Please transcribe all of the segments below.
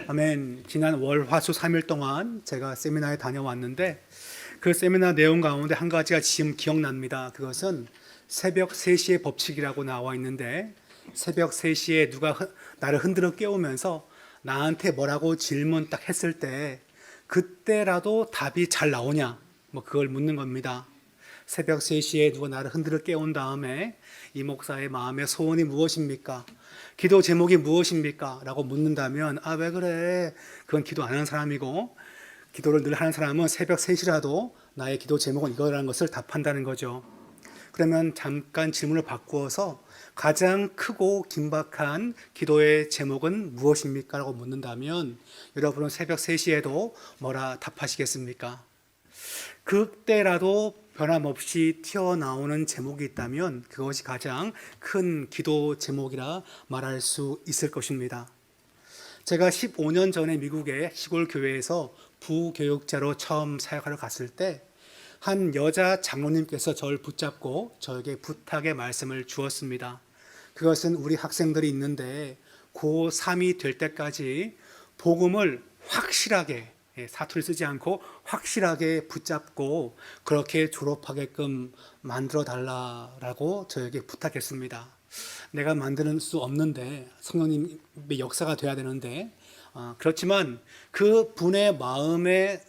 아멘. 지난 월, 화, 수 3일 동안 제가 세미나에 다녀왔는데 그 세미나 내용 가운데 한 가지가 지금 기억납니다. 그것은 새벽 3시의 법칙이라고 나와 있는데 새벽 3시에 누가 나를 흔들어 깨우면서 나한테 뭐라고 질문 딱 했을 때 그때라도 답이 잘 나오냐? 뭐 그걸 묻는 겁니다. 새벽 3시에 누가 나를 흔들어 깨운 다음에 이 목사의 마음의 소원이 무엇입니까? 기도 제목이 무엇입니까? 라고 묻는다면 왜 그래? 그건 기도 안 하는 사람이고 기도를 늘 하는 사람은 새벽 3시라도 나의 기도 제목은 이거라는 것을 답한다는 거죠. 그러면 잠깐 질문을 바꾸어서 가장 크고 긴박한 기도의 제목은 무엇입니까? 라고 묻는다면 여러분은 새벽 3시에도 뭐라 답하시겠습니까? 그때라도 변함없이 튀어나오는 제목이 있다면 그것이 가장 큰 기도 제목이라 말할 수 있을 것입니다. 제가 15년 전에 미국의 시골 교회에서 부교육자로 처음 사역하러 갔을 때 한 여자 장로님께서 저를 붙잡고 저에게 부탁의 말씀을 주었습니다. 그것은 우리 학생들이 있는데 고3이 될 때까지 복음을 확실하게 사투리 쓰지 않고 확실하게 붙잡고 그렇게 졸업하게끔 만들어 달라라고 저에게 부탁했습니다. 내가 만드는 수 없는데 성령님의 역사가 돼야 되는데 그렇지만 그 분의 마음의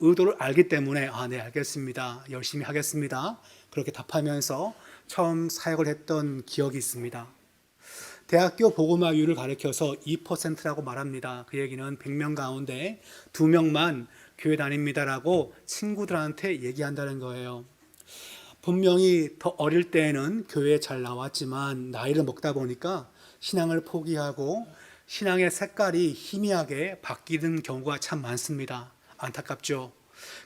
의도를 알기 때문에 네 알겠습니다. 열심히 하겠습니다. 그렇게 답하면서 처음 사역을 했던 기억이 있습니다. 대학교 복음화율을 가리켜서 2%라고 말합니다. 그 얘기는 100명 가운데 2명만 교회 다닙니다라고 친구들한테 얘기한다는 거예요. 분명히 더 어릴 때에는 교회에 잘 나왔지만 나이를 먹다 보니까 신앙을 포기하고 신앙의 색깔이 희미하게 바뀌는 경우가 참 많습니다. 안타깝죠.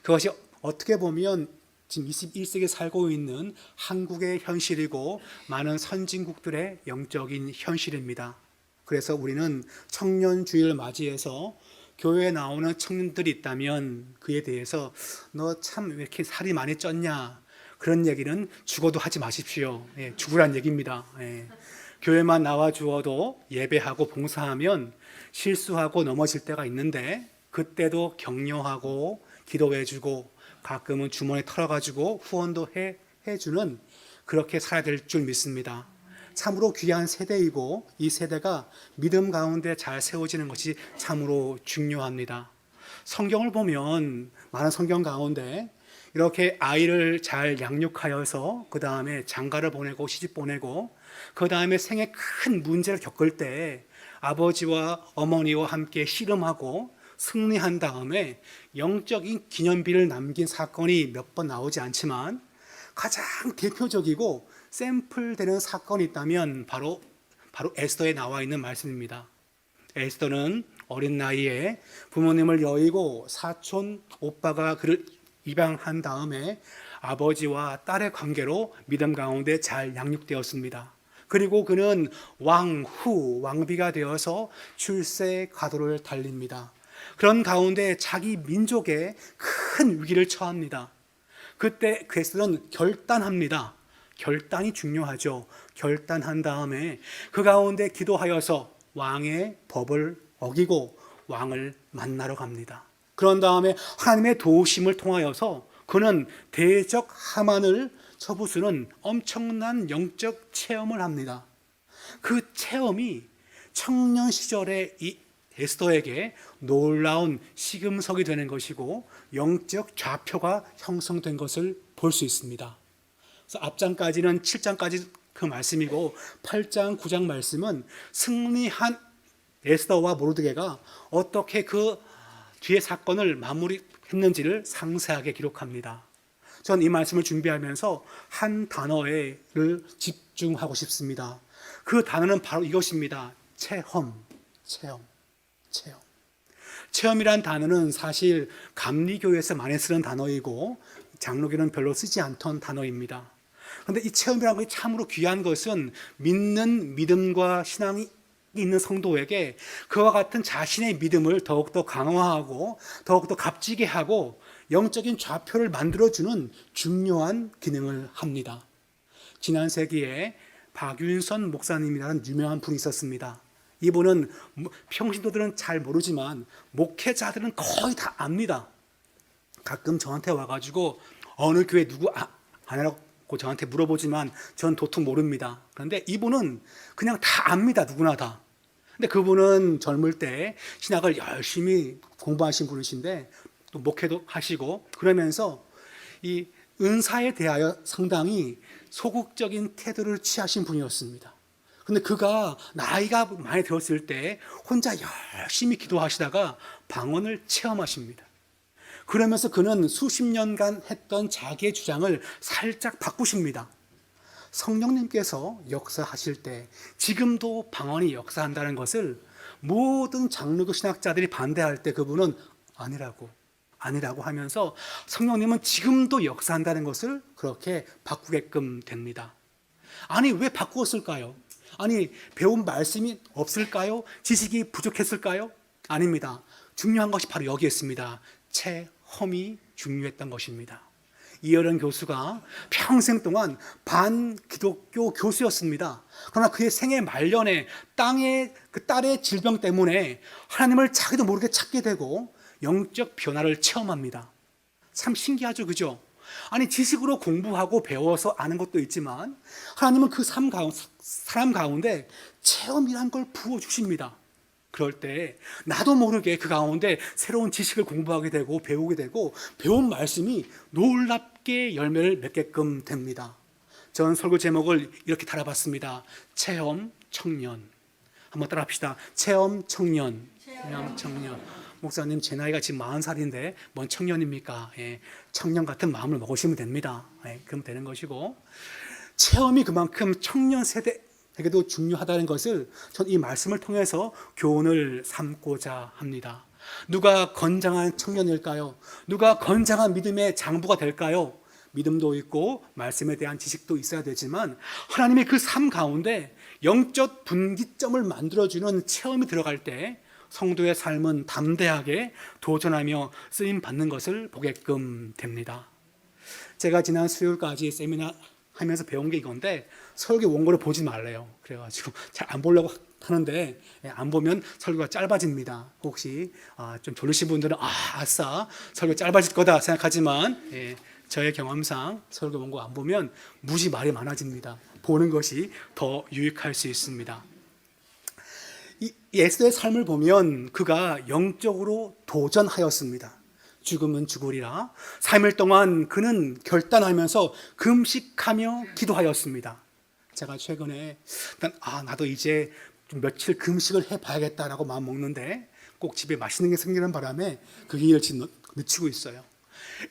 그것이 어떻게 보면 지금 21세기에 살고 있는 한국의 현실이고 많은 선진국들의 영적인 현실입니다. 그래서 우리는 청년주의를 맞이해서 교회에 나오는 청년들이 있다면 그에 대해서 너 참 왜 이렇게 살이 많이 쪘냐 그런 얘기는 죽어도 하지 마십시오. 죽으란 얘기입니다. 교회만 나와 주어도 예배하고 봉사하면 실수하고 넘어질 때가 있는데 그때도 격려하고 기도해주고 가끔은 주머니에 털어가지고 후원도 해주는 그렇게 살아야 될 줄 믿습니다. 참으로 귀한 세대이고 이 세대가 믿음 가운데 잘 세워지는 것이 참으로 중요합니다. 성경을 보면 많은 성경 가운데 이렇게 아이를 잘 양육하여서 그 다음에 장가를 보내고 시집 보내고 그 다음에 생에 큰 문제를 겪을 때 아버지와 어머니와 함께 씨름하고 승리한 다음에 영적인 기념비를 남긴 사건이 몇 번 나오지 않지만 가장 대표적이고 샘플되는 사건이 있다면 바로 에스더에 나와 있는 말씀입니다. 에스더는 어린 나이에 부모님을 여의고 사촌 오빠가 그를 입양한 다음에 아버지와 딸의 관계로 믿음 가운데 잘 양육되었습니다. 그리고 그는 왕비가 되어서 출세 가도를 달립니다. 그런 가운데 자기 민족에 큰 위기를 처합니다. 그때 에스더는 결단합니다. 결단이 중요하죠. 결단한 다음에 그 가운데 기도하여서 왕의 법을 어기고 왕을 만나러 갑니다. 그런 다음에 하나님의 도우심을 통하여서 그는 대적 하만을 쳐부수는 엄청난 영적 체험을 합니다. 그 체험이 청년 시절에 이 에스더에게 놀라운 시금석이 되는 것이고 영적 좌표가 형성된 것을 볼 수 있습니다. 그래서 앞장까지는 7장까지 그 말씀이고 8장, 9장 말씀은 승리한 에스더와 모르드게가 어떻게 그 뒤에 사건을 마무리했는지를 상세하게 기록합니다. 전 이 말씀을 준비하면서 한 단어를 집중하고 싶습니다. 그 단어는 바로 이것입니다. 체험이란 단어는 사실 감리교에서 많이 쓰는 단어이고 장로교는 별로 쓰지 않던 단어입니다. 그런데 이 체험이라는 것이 참으로 귀한 것은 믿는 믿음과 신앙이 있는 성도에게 그와 같은 자신의 믿음을 더욱더 강화하고 더욱더 값지게 하고 영적인 좌표를 만들어주는 중요한 기능을 합니다. 지난 세기에 박윤선 목사님이라는 유명한 분이 있었습니다. 이분은 평신도들은 잘 모르지만 목회자들은 거의 다 압니다. 가끔 저한테 와가지고 어느 교회 누구 아니라고 저한테 물어보지만 전 도통 모릅니다. 그런데 이분은 그냥 다 압니다. 누구나 다. 근데 그분은 젊을 때 신학을 열심히 공부하신 분이신데 또 목회도 하시고 그러면서 이 은사에 대하여 상당히 소극적인 태도를 취하신 분이었습니다. 근데 그가 나이가 많이 들었을 때 혼자 열심히 기도하시다가 방언을 체험하십니다. 그러면서 그는 수십 년간 했던 자기의 주장을 살짝 바꾸십니다. 성령님께서 역사하실 때 지금도 방언이 역사한다는 것을 모든 장르교 신학자들이 반대할 때 그분은 아니라고 하면서 성령님은 지금도 역사한다는 것을 그렇게 바꾸게끔 됩니다. 아니, 왜 바꾸었을까요? 아니, 배운 말씀이 없을까요? 지식이 부족했을까요? 아닙니다. 중요한 것이 바로 여기에 있습니다. 체험이 중요했던 것입니다. 이어른 교수가 평생 동안 반기독교 교수였습니다. 그러나 그의 생애 말년에 그 딸의 질병 때문에 하나님을 자기도 모르게 찾게 되고 영적 변화를 체험합니다. 참 신기하죠, 그죠? 아니, 지식으로 공부하고 배워서 아는 것도 있지만 하나님은 그 사람 가운데 체험이란 걸 부어주십니다. 그럴 때 나도 모르게 그 가운데 새로운 지식을 공부하게 되고 배우게 되고 배운 말씀이 놀랍게 열매를 맺게끔 됩니다. 전 설교 제목을 이렇게 달아봤습니다. 체험 청년. 한번 따라합시다. 체험 청년. 체험 청년. 목사님, 제 나이가 지금 40살인데 뭔 청년입니까? 예, 청년 같은 마음을 먹으시면 됩니다. 예, 그럼 되는 것이고, 체험이 그만큼 청년 세대에게도 중요하다는 것을 전 이 말씀을 통해서 교훈을 삼고자 합니다. 누가 건장한 청년일까요? 누가 건장한 믿음의 장부가 될까요? 믿음도 있고 말씀에 대한 지식도 있어야 되지만 하나님의 그 삶 가운데 영적 분기점을 만들어주는 체험이 들어갈 때 성도의 삶은 담대하게 도전하며 쓰임받는 것을 보게끔 됩니다. 제가 지난 수요일까지 세미나 하면서 배운 게 이건데 설교 원고를 보지 말래요. 그래가지고 잘 안 보려고 하는데 안 보면 설교가 짧아집니다. 혹시 좀 졸리신 분들은 아싸 설교 짧아질 거다 생각하지만 저의 경험상 설교 원고 안 보면 무지 말이 많아집니다. 보는 것이 더 유익할 수 있습니다. 이 에스더의 삶을 보면 그가 영적으로 도전하였습니다. 죽으면 죽으리라. 3일 동안 그는 결단하면서 금식하며 기도하였습니다. 제가 최근에 나도 이제 좀 며칠 금식을 해봐야겠다라고 마음 먹는데 꼭 집에 맛있는 게 생기는 바람에 그 일을 지금 늦추고 있어요.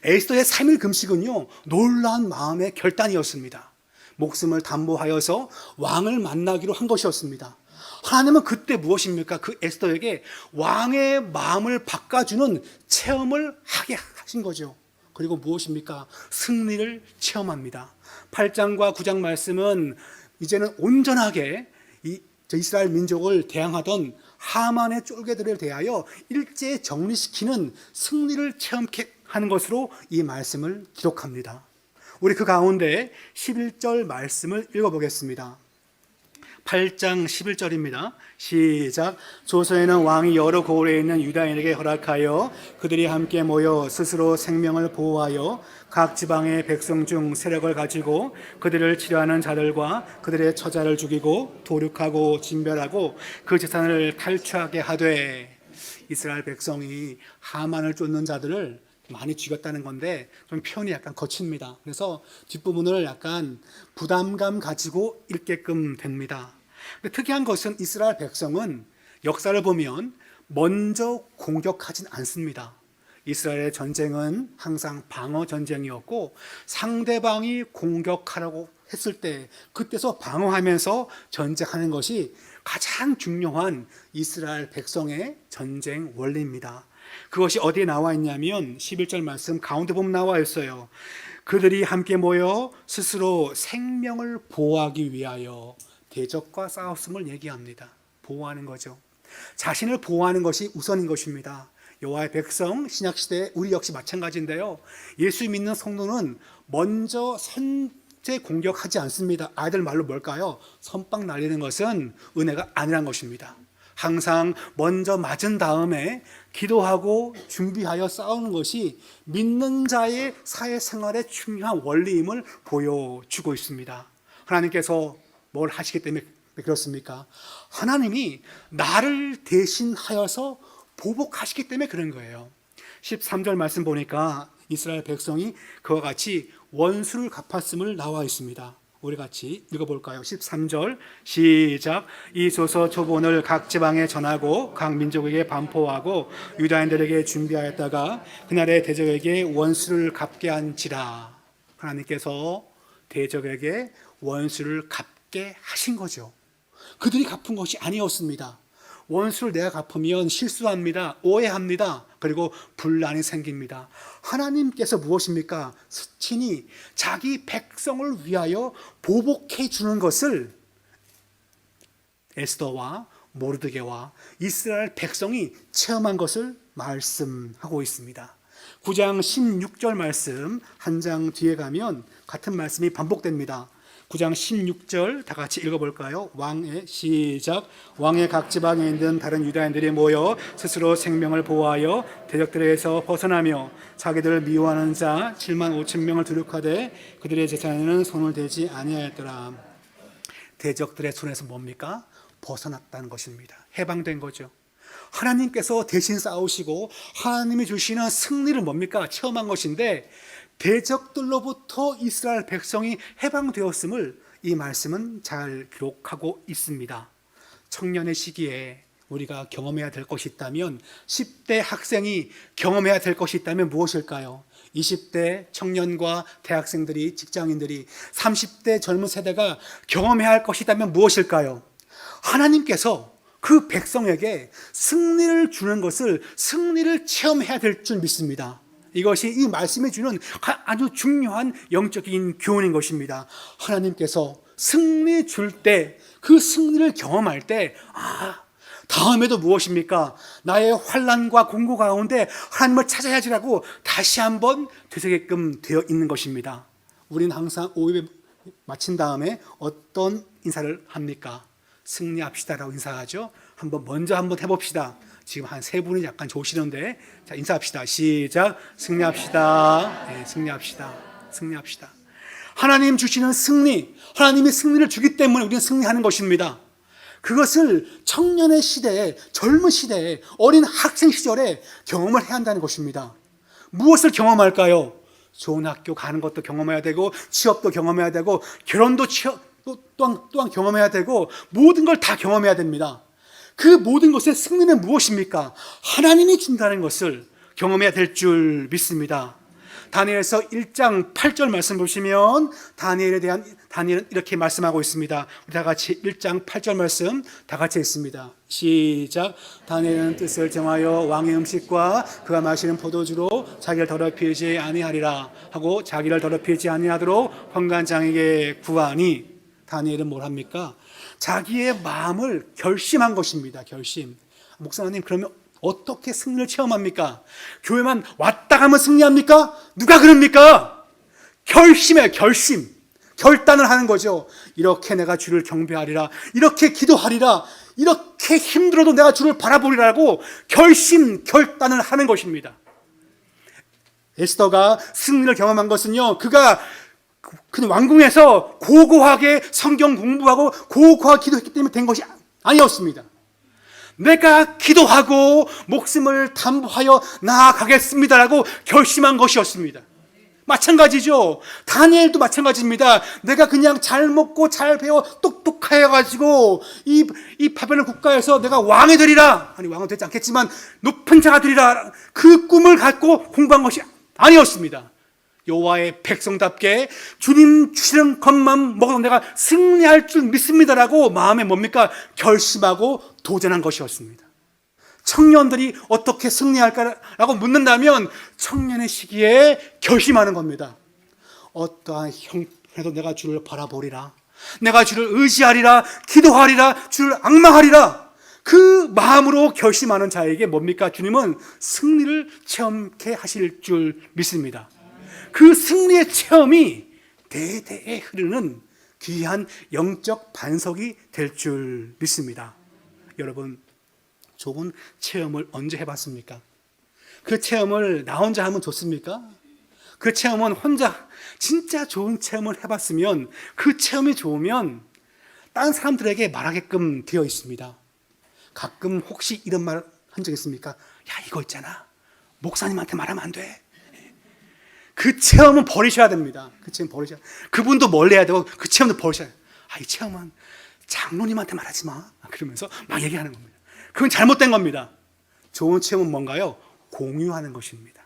에스더의 3일 금식은요, 놀라운 마음의 결단이었습니다. 목숨을 담보하여서 왕을 만나기로 한 것이었습니다. 하나님은 그때 무엇입니까? 그 에스더에게 왕의 마음을 바꿔주는 체험을 하게 하신 거죠. 그리고 무엇입니까? 승리를 체험합니다. 8장과 9장 말씀은 이제는 온전하게 이스라엘 민족을 대항하던 하만의 쫄개들을 대하여 일제히 정리시키는 승리를 체험케 하는 것으로 이 말씀을 기록합니다. 우리 그 가운데 11절 말씀을 읽어보겠습니다. 8장 11절입니다. 시작. 조서에는 왕이 여러 고을에 있는 유다인에게 허락하여 그들이 함께 모여 스스로 생명을 보호하여 각 지방의 백성 중 세력을 가지고 그들을 치료하는 자들과 그들의 처자를 죽이고 도륙하고 진멸하고 그 재산을 탈취하게 하되, 이스라엘 백성이 하만을 쫓는 자들을 많이 죽였다는 건데 좀 표현이 약간 거칩니다. 그래서 뒷부분을 약간 부담감 가지고 읽게끔 됩니다. 근데 특이한 것은 이스라엘 백성은 역사를 보면 먼저 공격하진 않습니다. 이스라엘의 전쟁은 항상 방어 전쟁이었고 상대방이 공격하라고 했을 때 그때서 방어하면서 전쟁하는 것이 가장 중요한 이스라엘 백성의 전쟁 원리입니다. 그것이 어디에 나와 있냐면 11절 말씀 가운데 보면 나와 있어요. 그들이 함께 모여 스스로 생명을 보호하기 위하여 대적과 싸웠음을 얘기합니다. 보호하는 거죠. 자신을 보호하는 것이 우선인 것입니다. 여호와의 백성, 신약시대 우리 역시 마찬가지인데요. 예수 믿는 성도는 먼저 선제 공격하지 않습니다. 아이들 말로 뭘까요? 선빵 날리는 것은 은혜가 아니란 것입니다. 항상 먼저 맞은 다음에 기도하고 준비하여 싸우는 것이 믿는 자의 사회생활의 중요한 원리임을 보여주고 있습니다. 하나님께서 뭘 하시기 때문에 그렇습니까? 하나님이 나를 대신하여서 보복하시기 때문에 그런 거예요. 13절 말씀 보니까 이스라엘 백성이 그와 같이 원수를 갚았음을 나와 있습니다. 우리 같이 읽어볼까요? 13절 시작. 이 조서 초본을 각 지방에 전하고 각 민족에게 반포하고 유다인들에게 준비하였다가 그날의 대적에게 원수를 갚게 한지라. 하나님께서 대적에게 원수를 갚게 하신 거죠. 그들이 갚은 것이 아니었습니다. 원수를 내가 갚으면 실수합니다. 오해합니다. 그리고 분란이 생깁니다. 하나님께서 무엇입니까? 친히 자기 백성을 위하여 보복해 주는 것을 에스더와 모르드게와 이스라엘 백성이 체험한 것을 말씀하고 있습니다. 9장 16절 말씀 한 장 뒤에 가면 같은 말씀이 반복됩니다. 9장 16절 다 같이 읽어볼까요? 왕의 시작. 왕의 각 지방에 있는 다른 유다인들이 모여 스스로 생명을 보호하여 대적들에게서 벗어나며 자기들을 미워하는 자 7만 5천 명을 두룩하되 그들의 재산에는 손을 대지 아니하였더라. 대적들의 손에서 뭡니까? 벗어났다는 것입니다. 해방된 거죠. 하나님께서 대신 싸우시고 하나님이 주시는 승리를 뭡니까? 체험한 것인데 대적들로부터 이스라엘 백성이 해방되었음을 이 말씀은 잘 기록하고 있습니다. 청년의 시기에 우리가 경험해야 될 것이 있다면 10대 학생이 경험해야 될 것이 있다면 무엇일까요? 20대 청년과 대학생들이 직장인들이 30대 젊은 세대가 경험해야 할 것이 있다면 무엇일까요? 하나님께서 그 백성에게 승리를 주는 것을 승리를 체험해야 될 줄 믿습니다. 이것이 이 말씀이 주는 아주 중요한 영적인 교훈인 것입니다. 하나님께서 승리 줄 때 그 승리를 경험할 때 다음에도 무엇입니까? 나의 환난과 공고 가운데 하나님을 찾아야지라고 다시 한번 되새게끔 되어 있는 것입니다. 우리는 항상 오후에 마친 다음에 어떤 인사를 합니까? 승리합시다라고 인사하죠. 먼저 한번 해봅시다. 지금 한 세 분이 약간 좋으시는데, 자, 인사합시다. 시작. 승리합시다. 네, 승리합시다. 승리합시다. 하나님 주시는 승리, 하나님이 승리를 주기 때문에 우리는 승리하는 것입니다. 그것을 청년의 시대에, 젊은 시대에, 어린 학생 시절에 경험을 해야 한다는 것입니다. 무엇을 경험할까요? 좋은 학교 가는 것도 경험해야 되고, 취업도 경험해야 되고, 결혼도 또한 경험해야 되고, 모든 걸 다 경험해야 됩니다. 그 모든 것의 승리는 무엇입니까? 하나님이 준다는 것을 경험해야 될 줄 믿습니다. 다니엘서 1장 8절 말씀 보시면 다니엘은 이렇게 말씀하고 있습니다. 우리 다 같이 1장 8절 말씀 다 같이 읽습니다. 시작. 다니엘은 뜻을 정하여 왕의 음식과 그가 마시는 포도주로 자기를 더럽히지 아니하리라 하고 자기를 더럽히지 아니하도록 환관장에게 구하니. 다니엘은 뭘 합니까? 자기의 마음을 결심한 것입니다. 결심. 목사님, 그러면 어떻게 승리를 체험합니까? 교회만 왔다 가면 승리합니까? 누가 그럽니까? 결심해요. 결심. 결단을 하는 거죠. 이렇게 내가 주를 경배하리라, 이렇게 기도하리라, 이렇게 힘들어도 내가 주를 바라보리라고 결단을 하는 것입니다. 에스더가 승리를 경험한 것은요, 그가 그냥 왕궁에서 고고하게 성경 공부하고 고고하게 기도했기 때문에 된 것이 아니었습니다. 내가 기도하고 목숨을 담보하여 나아가겠습니다라고 결심한 것이었습니다. 마찬가지죠. 다니엘도 마찬가지입니다. 내가 그냥 잘 먹고 잘 배워 똑똑하여가지고 이 바벨론 국가에서 내가 왕이 되리라, 아니 왕은 되지 않겠지만 높은 자가 되리라, 그 꿈을 갖고 공부한 것이 아니었습니다. 여호와의 백성답게 주님 주시는 것만 먹어도 내가 승리할 줄 믿습니다라고 마음에 뭡니까? 결심하고 도전한 것이었습니다. 청년들이 어떻게 승리할까라고 묻는다면 청년의 시기에 결심하는 겁니다. 어떠한 형편에도 내가 주를 바라보리라, 내가 주를 의지하리라, 기도하리라, 주를 앙망하리라, 그 마음으로 결심하는 자에게 뭡니까? 주님은 승리를 체험케 하실 줄 믿습니다. 그 승리의 체험이 대대에 흐르는 귀한 영적 반석이 될 줄 믿습니다. 여러분, 좋은 체험을 언제 해봤습니까? 그 체험을 나 혼자 하면 좋습니까? 그 체험은 혼자 진짜 좋은 체험을 해봤으면 그 체험이 좋으면 다른 사람들에게 말하게끔 되어 있습니다. 가끔 혹시 이런 말 한 적 있습니까? 야, 이거 있잖아. 목사님한테 말하면 안 돼. 그 체험은 버리셔야 됩니다. 그 체험 버리셔야. 그분도 멀리해야 되고 그 체험도 버리셔야 돼요. 이 체험은 장로님한테 말하지 마. 그러면서 막 얘기하는 겁니다. 그건 잘못된 겁니다. 좋은 체험은 뭔가요? 공유하는 것입니다.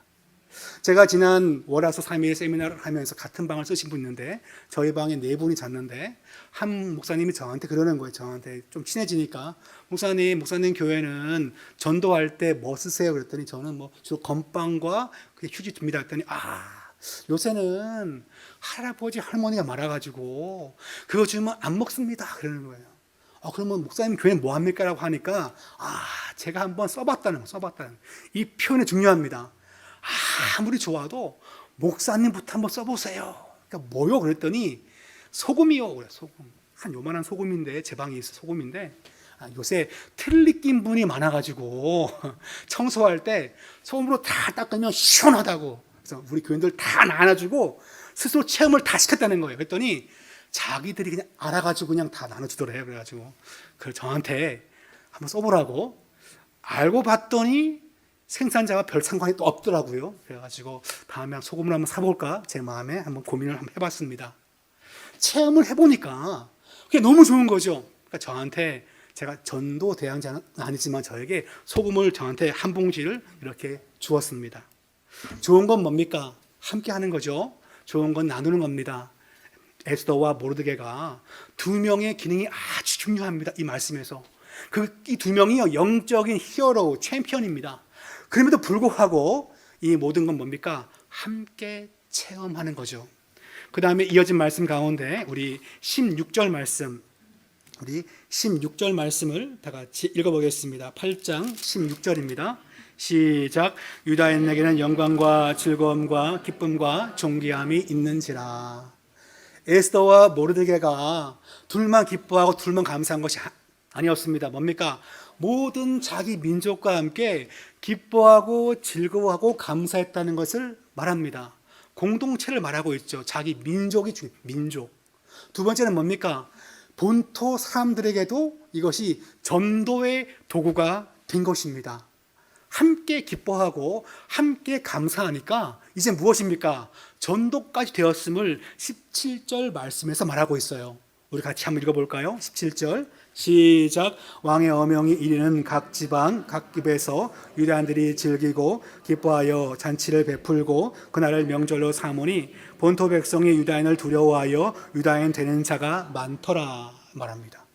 제가 지난 월화수 3일 세미나를 하면서 같은 방을 쓰신 분 있는데 저희 방에 4분이 잤는데 한 목사님이 저한테 그러는 거예요. 저한테 좀 친해지니까 목사님 교회는 전도할 때 뭐 쓰세요? 그랬더니 저는 뭐 주로 건빵과 휴지 줍니다. 했더니 요새는 할아버지 할머니가 많아가지고 그거 주면 안 먹습니다. 그러는 거예요. 그러면 목사님 교회는 뭐 합니까? 라고 하니까 제가 한번 써봤다는 이 표현이 중요합니다. 아무리 좋아도 목사님부터 한번 써보세요. 그러니까 뭐요? 그랬더니 소금이요. 그래, 소금. 한 요만한 소금인데 제 방에 있어 소금인데 요새 틀니 낀 분이 많아가지고 청소할 때 소금으로 다 닦으면 시원하다고. 그래서 우리 교인들 다 나눠주고 스스로 체험을 다 시켰다는 거예요. 그랬더니 자기들이 그냥 알아가지고 그냥 다 나눠주더래요. 그래가지고 그걸 저한테 한번 써보라고 알고 봤더니 생산자와 별 상관이 또 없더라고요. 그래가지고 다음에 소금을 한번 사볼까 제 마음에 한번 고민을 한번 해봤습니다. 체험을 해보니까 그게 너무 좋은 거죠. 그러니까 저한테 제가 전도 대항자는 아니지만 저에게 소금을 저한테 한 봉지를 이렇게 주었습니다. 좋은 건 뭡니까? 함께 하는 거죠. 좋은 건 나누는 겁니다. 에스더와 모르드게가 2명의 기능이 아주 중요합니다. 이 말씀에서 이 2명이요 영적인 히어로 챔피언입니다. 그럼에도 불구하고 이 모든 건 뭡니까? 함께 체험하는 거죠. 그 다음에 이어진 말씀 가운데 우리 16절 말씀을 다 같이 읽어보겠습니다. 8장 16절입니다. 시작. 유다인에게는 영광과 즐거움과 기쁨과 존귀함이 있는지라. 에스더와 모르드게가 둘만 기뻐하고 둘만 감사한 것이 아니었습니다. 뭡니까? 모든 자기 민족과 함께 기뻐하고 즐거워하고 감사했다는 것을 말합니다. 공동체를 말하고 있죠. 자기 민족이 민족. 두 번째는 뭡니까? 본토 사람들에게도 이것이 전도의 도구가 된 것입니다. 함께 기뻐하고 함께 감사하니까 이제 무엇입니까? 전도까지 되었음을 17절 말씀에서 말하고 있어요. 우리 같이 한번 읽어볼까요? 17절 시작. 왕의 어명이 이르는 각 지방 각 집에서 유대인들이 즐기고 기뻐하여 잔치를 베풀고 그날을 명절로 삼으니 본토 백성이 유다인을 두려워하여 유다인 되는 자가 많더라 말합니다.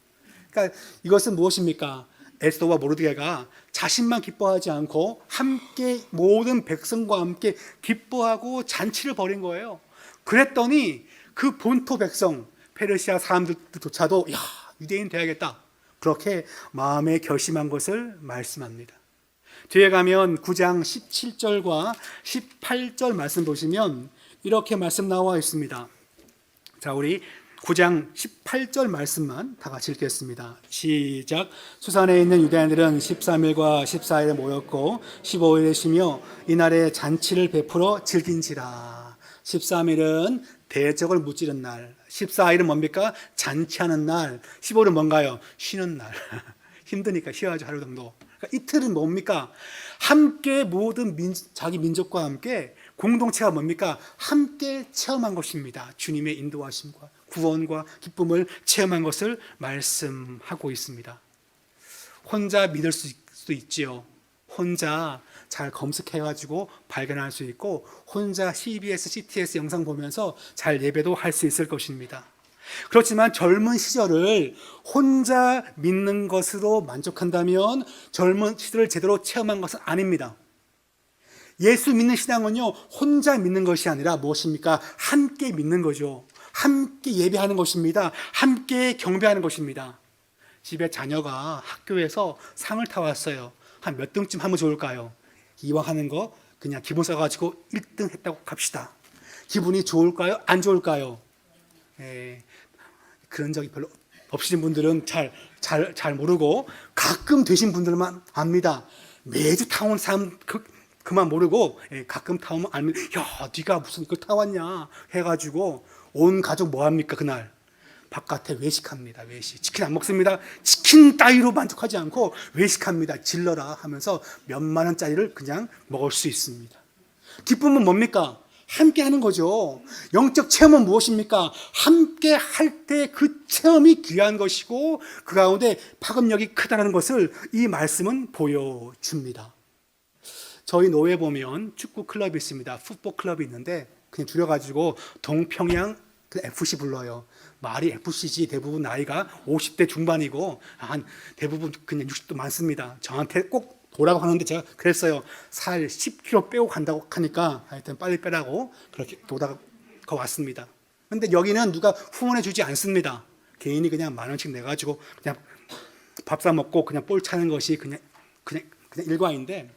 그러니까 이것은 무엇입니까? 에스더와 모르드게가 자신만 기뻐하지 않고 함께 모든 백성과 함께 기뻐하고 잔치를 벌인 거예요. 그랬더니 그 본토 백성 페르시아 사람들조차도 유대인 돼야겠다 그렇게 마음에 결심한 것을 말씀합니다. 뒤에 가면 9장 17절과 18절 말씀 보시면 이렇게 말씀 나와 있습니다. 자, 우리 9장 18절 말씀만 다 같이 읽겠습니다. 시작. 수산에 있는 유대인들은 13일과 14일에 모였고 15일에 쉬며 이날에 잔치를 베풀어 즐긴지라. 13일은 대적을 무찌른 날, 14일은 뭡니까? 잔치하는 날, 15일은 뭔가요? 쉬는 날. 힘드니까 쉬어야죠, 하루 정도. 그러니까 이틀은 뭡니까? 함께 모든 자기 민족과 함께 공동체가 뭡니까? 함께 체험한 것입니다. 주님의 인도하심과 구원과 기쁨을 체험한 것을 말씀하고 있습니다. 혼자 믿을 수도 있지요. 혼자 잘 검색해가지고 발견할 수 있고 혼자 CBS, CTS 영상 보면서 잘 예배도 할 수 있을 것입니다. 그렇지만 젊은 시절을 혼자 믿는 것으로 만족한다면 젊은 시절을 제대로 체험한 것은 아닙니다. 예수 믿는 신앙은요, 혼자 믿는 것이 아니라 무엇입니까? 함께 믿는 거죠. 함께 예배하는 것입니다. 함께 경배하는 것입니다. 집에 자녀가 학교에서 상을 타왔어요. 한 몇 등쯤 하면 좋을까요? 이왕 하는 거 그냥 기본 써가지고 1등 했다고 갑시다. 기분이 좋을까요? 안 좋을까요? 그런 적이 별로 없으신 분들은 잘 모르고 가끔 되신 분들만 압니다. 매주 타온 사람 그만 모르고 가끔 타오면 알면 야 네가 무슨 이걸 타왔냐 해가지고 온 가족 뭐합니까? 그날 바깥에 외식합니다. 외식. 치킨 안 먹습니다. 치킨 따위로 만족하지 않고 외식합니다. 질러라 하면서 몇만 원짜리를 그냥 먹을 수 있습니다. 기쁨은 뭡니까? 함께 하는 거죠. 영적 체험은 무엇입니까? 함께 할 때 그 체험이 귀한 것이고 그 가운데 파급력이 크다는 것을 이 말씀은 보여줍니다. 저희 노회 보면 축구 클럽이 있습니다. 풋볼 클럽이 있는데 그냥 줄여가지고 동평양 FC 불러요. 말이 FC지. 대부분 나이가 50대 중반이고 한 대부분 그냥 60도 많습니다. 저한테 꼭 보라고 하는데 제가 그랬어요. 살 10kg 빼고 간다고 하니까 하여튼 빨리 빼라고 그렇게 도다가 왔습니다. 근데 여기는 누가 후원해 주지 않습니다. 개인이 그냥 10,000원씩 내가지고 그냥 밥 사 먹고 그냥 볼 차는 것이 그냥 일과인데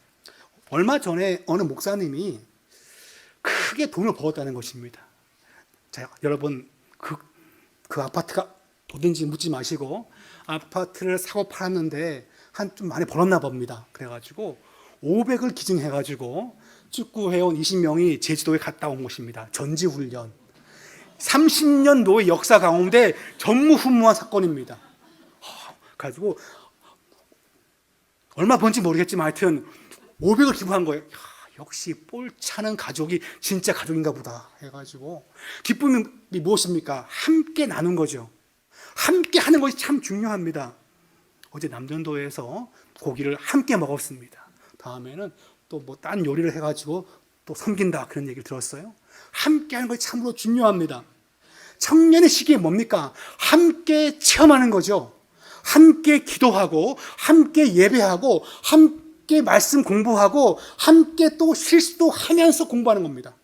얼마 전에 어느 목사님이 크게 돈을 벌었다는 것입니다. 자, 여러분 그 아파트가 어딘지 묻지 마시고 아파트를 사고 팔았는데 한 좀 많이 벌었나 봅니다. 그래가지고 500을 기증해가지고 축구 회원 20명이 제주도에 갔다 온 것입니다. 전지훈련. 30년 노의 역사 가운데 전무후무한 사건입니다. 가지고 얼마 번지 모르겠지만 하여튼 500을 기부한 거예요. 역시 볼 차는 가족이 진짜 가족인가 보다 해가지고 기쁨이 무엇입니까? 함께 나눈 거죠. 함께 하는 것이 참 중요합니다. 어제 남전도에서 고기를 함께 먹었습니다. 다음에는 또 뭐 딴 요리를 해가지고 또 섬긴다 그런 얘기를 들었어요. 함께 하는 것이 참으로 중요합니다. 청년의 시기에 뭡니까? 함께 체험하는 거죠. 함께 기도하고 함께 예배하고 함께 말씀 공부하고 함께 또 실수도 하면서 공부하는 겁니다.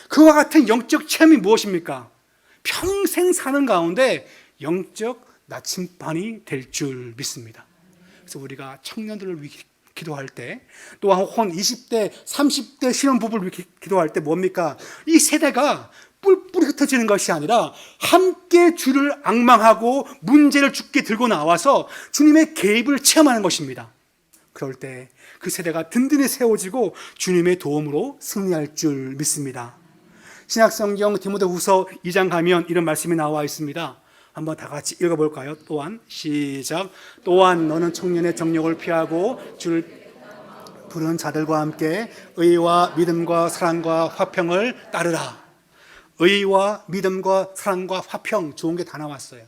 그와 같은 영적 체험이 무엇입니까? 평생 사는 가운데 영적 나침반이 될 줄 믿습니다. 그래서 우리가 청년들을 위해 기도할 때 또한 혹은 20대, 30대 신혼부부를 위해 기도할 때 뭡니까? 이 세대가 뿔뿔이 흩어지는 것이 아니라 함께 주를 앙망하고 문제를 주께 들고 나와서 주님의 개입을 체험하는 것입니다. 그럴 때 그 세대가 든든히 세워지고 주님의 도움으로 승리할 줄 믿습니다. 신약성경 디모데후서 2장 가면 이런 말씀이 나와 있습니다. 한번 다 같이 읽어볼까요? 또한 시작. 또한 너는 청년의 정욕을 피하고 주를 부르는 자들과 함께 의와 믿음과 사랑과 화평을 따르라. 의와 믿음과 사랑과 화평, 좋은 게 다 나왔어요.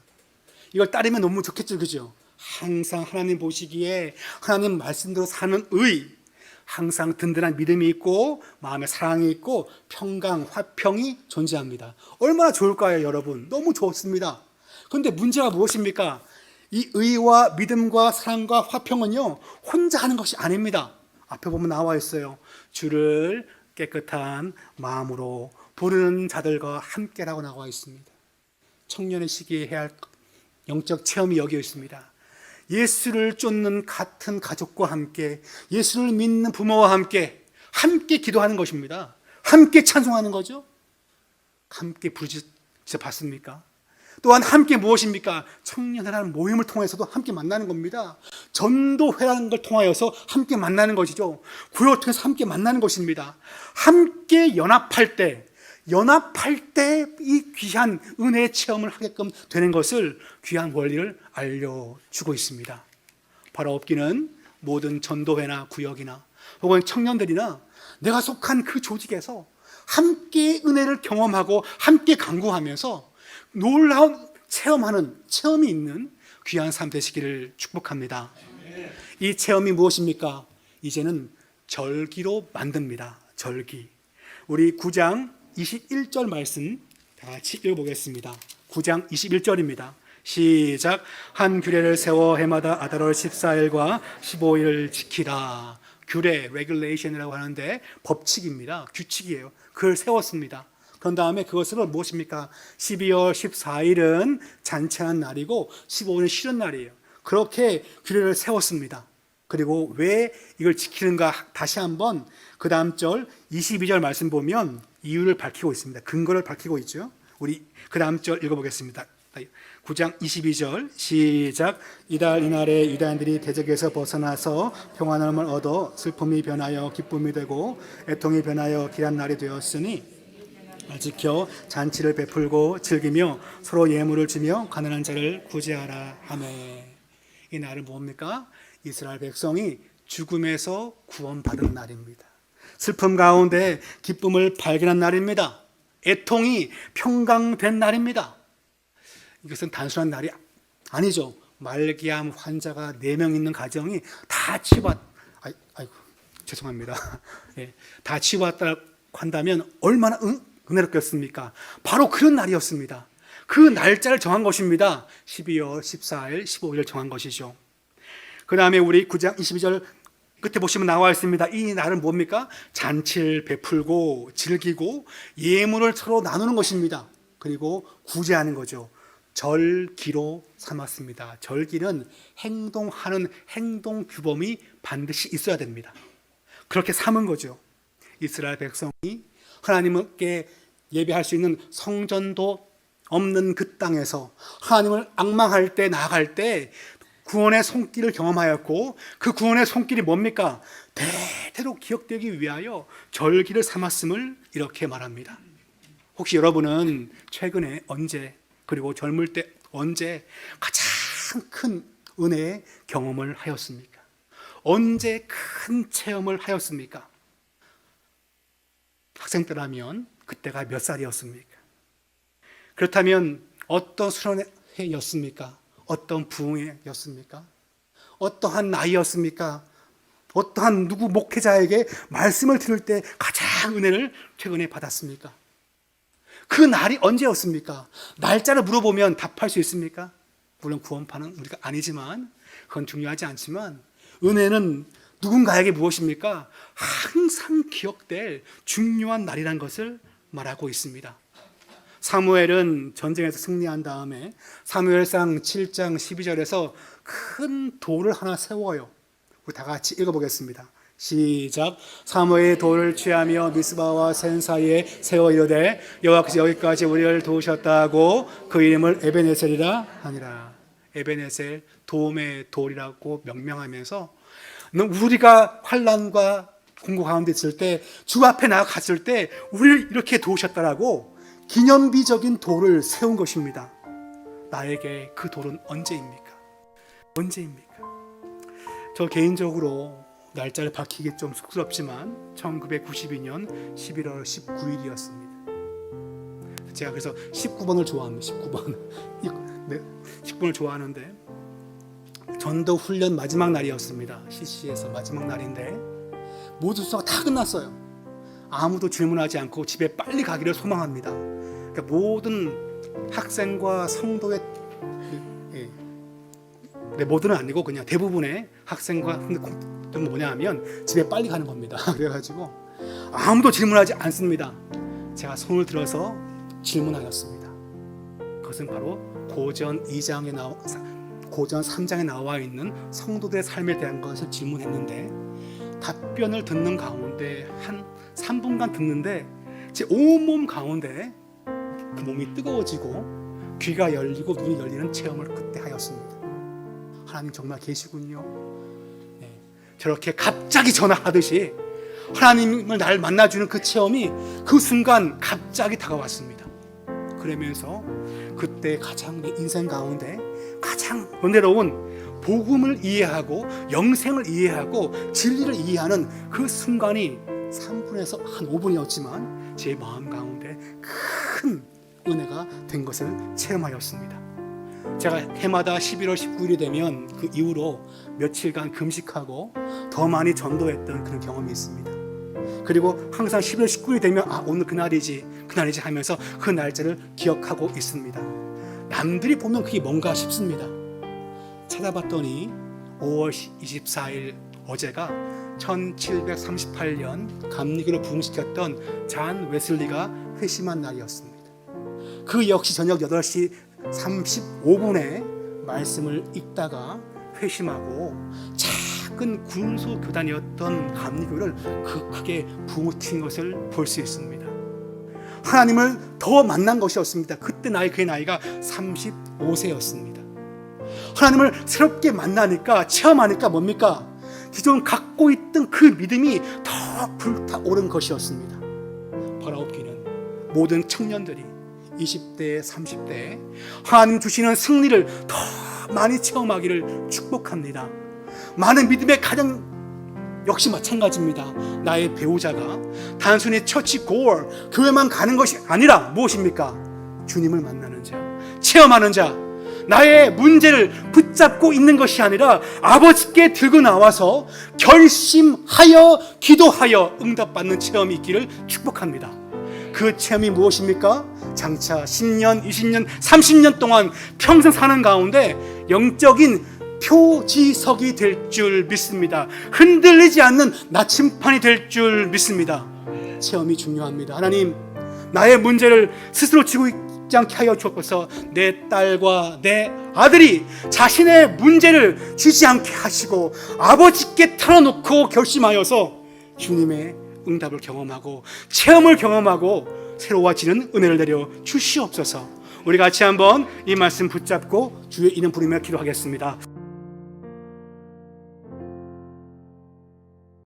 이걸 따르면 너무 좋겠죠, 그죠? 항상 하나님 보시기에 하나님 말씀대로 사는 의, 항상 든든한 믿음이 있고 마음에 사랑이 있고 평강, 화평이 존재합니다. 얼마나 좋을까요, 여러분? 너무 좋습니다. 그런데 문제가 무엇입니까? 이 의와 믿음과 사랑과 화평은요, 혼자 하는 것이 아닙니다. 앞에 보면 나와 있어요. 주를 깨끗한 마음으로 부르는 자들과 함께라고 나와 있습니다. 청년의 시기에 해야 할 영적 체험이 여기 있습니다. 예수를 쫓는 같은 가족과 함께, 예수를 믿는 부모와 함께 기도하는 것입니다. 함께 찬송하는 거죠. 함께 부르짖어 봤습니까? 또한 함께 무엇입니까? 청년회라는 모임을 통해서도 함께 만나는 겁니다. 전도회라는 걸 통하여서 함께 만나는 것이죠. 구역을 통해서 함께 만나는 것입니다. 함께 연합할 때 이 귀한 은혜의 체험을 하게끔 되는 것을 귀한 원리를 알려주고 있습니다. 바로 없기는 모든 전도회나 구역이나 혹은 청년들이나 내가 속한 그 조직에서 함께 은혜를 경험하고 함께 강구하면서 놀라운 체험이 있는 귀한 삶 되시기를 축복합니다. 이 체험이 무엇입니까? 이제는 절기로 만듭니다. 절기. 우리 9장 21절 말씀 다 같이 읽어보겠습니다. 9장 21절입니다. 시작. 한 규례를 세워 해마다 아달월 14일과 15일을 지키라. 규례, regulation이라고 하는데 법칙입니다. 규칙이에요. 그걸 세웠습니다. 그런 다음에 그것으로 무엇입니까? 12월 14일은 잔치하는 날이고 15일은 쉬는 날이에요. 그렇게 규례를 세웠습니다. 그리고 왜 이걸 지키는가 다시 한번 그 다음 절 22절 말씀 보면 이유를 밝히고 있습니다. 근거를 밝히고 있죠. 우리 그 다음 절 읽어보겠습니다. 9장 22절 시작. 이달 이날에 유다인들이 대적에서 벗어나서 평안함을 얻어 슬픔이 변하여 기쁨이 되고 애통이 변하여 귀한 날이 되었으니 지켜 잔치를 베풀고 즐기며 서로 예물을 주며 가난한 자를 구제하라 하매. 이 날은 뭡니까? 이스라엘 백성이 죽음에서 구원받은 날입니다. 슬픔 가운데 기쁨을 발견한 날입니다. 애통이 평강된 날입니다. 이것은 단순한 날이 아니죠. 말기암 환자가 4명 있는 가정이 다 아이고 죄송합니다. 예, 다 치유받았다고 한다면 얼마나 은혜롭겠습니까? 바로 그런 날이었습니다. 그 날짜를 정한 것입니다. 12월 14일, 15일 정한 것이죠. 그 다음에 우리 9장 22절 끝에 보시면 나와 있습니다. 이 날은 뭡니까? 잔치를 베풀고 즐기고 예물을 서로 나누는 것입니다. 그리고 구제하는 거죠. 절기로 삼았습니다. 절기는 행동하는 행동 규범이 반드시 있어야 됩니다. 그렇게 삼은 거죠. 이스라엘 백성이 하나님께 예배할 수 있는 성전도 없는 그 땅에서 하나님을 앙망할 때, 나아갈 때 구원의 손길을 경험하였고, 그 구원의 손길이 뭡니까? 대대로 기억되기 위하여 절기를 삼았음을 이렇게 말합니다. 혹시 여러분은 최근에 언제, 그리고 젊을 때 언제 가장 큰 은혜의 경험을 하였습니까? 언제 큰 체험을 하였습니까? 학생 때라면 그때가 몇 살이었습니까? 그렇다면 어떤 수련회였습니까? 어떤 부흥회였습니까? 어떠한 나이였습니까? 어떠한 누구 목회자에게 말씀을 들을 때 가장 은혜를 최근에 받았습니까? 그 날이 언제였습니까? 날짜를 물어보면 답할 수 있습니까? 물론 구원파는 우리가 아니지만, 그건 중요하지 않지만, 은혜는 누군가에게 무엇입니까? 항상 기억될 중요한 날이라는 것을 말하고 있습니다. 사무엘은 전쟁에서 승리한 다음에 사무엘상 7장 12절에서 큰 돌을 하나 세워요. 우리 다 같이 읽어보겠습니다. 시작. 사무엘이 돌을 취하며 미스바와 센 사이에 세워 이르되 여호와께서 여기까지 우리를 도우셨다고 그 이름을 에베네셀이라 하니라. 에베네셀, 도움의 돌이라고 명명하면서 우리가 환난과 공고 가운데 있을 때, 주 앞에 나아갔을 때 우리를 이렇게 도우셨다라고 기념비적인 돌을 세운 것입니다. 나에게 그 돌은 언제입니까? 언제입니까? 저 개인적으로 날짜를 밝히기 좀 쑥스럽지만 1992년 11월 19일이었습니다. 제가 그래서 19번을 좋아합니다. 19번. 네, 19번을 좋아하는데 전도 훈련 마지막 날이었습니다. CC에서 마지막 날인데 모두 수사가 다 끝났어요. 아무도 질문하지 않고 집에 빨리 가기를 소망합니다. 그러니까 모든 학생과 성도의 모두는 아니고 그냥 대부분의 학생과 성도는 뭐냐 하면 집에 빨리 가는 겁니다. 그래가지고 아무도 질문하지 않습니다. 제가 손을 들어서 질문하였습니다. 그것은 바로 고전 3장에 나와 있는 성도들의 삶에 대한 것을 질문했는데, 답변을 듣는 가운데 한 3분간 듣는데 제 온몸 가운데 그 몸이 뜨거워지고 귀가 열리고 눈이 열리는 체험을 그때 하였습니다. 하나님 정말 계시군요. 네. 저렇게 갑자기 전화하듯이 하나님을 날 만나주는 그 체험이 그 순간 갑자기 다가왔습니다. 그러면서 그때 가장 내 인생 가운데 가장 은혜로운 복음을 이해하고 영생을 이해하고 진리를 이해하는 그 순간이 3분에서 한 5분이었지만 제 마음 가운데 큰 은혜가 된 것을 체험하였습니다. 제가 해마다 11월 19일이 되면 그 이후로 며칠간 금식하고 더 많이 전도했던 그런 경험이 있습니다. 그리고 항상 11월 19일이 되면 오늘 그날이지 하면서 그 날짜를 기억하고 있습니다. 남들이 보면 그게 뭔가 싶습니다. 찾아봤더니 5월 24일 어제가 1738년 감리교를 부흥시켰던 잔 웨슬리가 회심한 날이었습니다. 그 역시 저녁 8시 35분에 말씀을 읽다가 회심하고 작은 군소 교단이었던 감리교를 그 크게 부흥시킨 것을 볼 수 있습니다. 하나님을 더 만난 것이었습니다. 그때 그의 나이가 35세였습니다. 하나님을 새롭게 만나니까, 체험하니까 뭡니까? 기존 갖고 있던 그 믿음이 더 불타오른 것이었습니다. 바라옵기는 모든 청년들이 20대, 30대 하나님 주시는 승리를 더 많이 체험하기를 축복합니다. 많은 믿음의 가정 역시 마찬가지입니다. 나의 배우자가 단순히 처치 고월, 교회만 가는 것이 아니라 무엇입니까? 주님을 만나는 자, 체험하는 자, 나의 문제를 붙잡고 있는 것이 아니라 아버지께 들고 나와서 결심하여 기도하여 응답받는 체험이 있기를 축복합니다. 그 체험이 무엇입니까? 장차 10년, 20년, 30년 동안 평생 사는 가운데 영적인 표지석이 될 줄 믿습니다. 흔들리지 않는 나침판이 될 줄 믿습니다. 체험이 중요합니다. 하나님, 나의 문제를 스스로 지고 있지 않게 하여 주옵소서. 내 딸과 내 아들이 자신의 문제를 지지 않게 하시고 아버지께 털어놓고 결심하여서 주님의 응답을 경험하고 체험을 경험하고 새로워지는 은혜를 내려 주시옵소서. 우리 같이 한번 이 말씀 붙잡고 주의 이름 부르며 기도하겠습니다.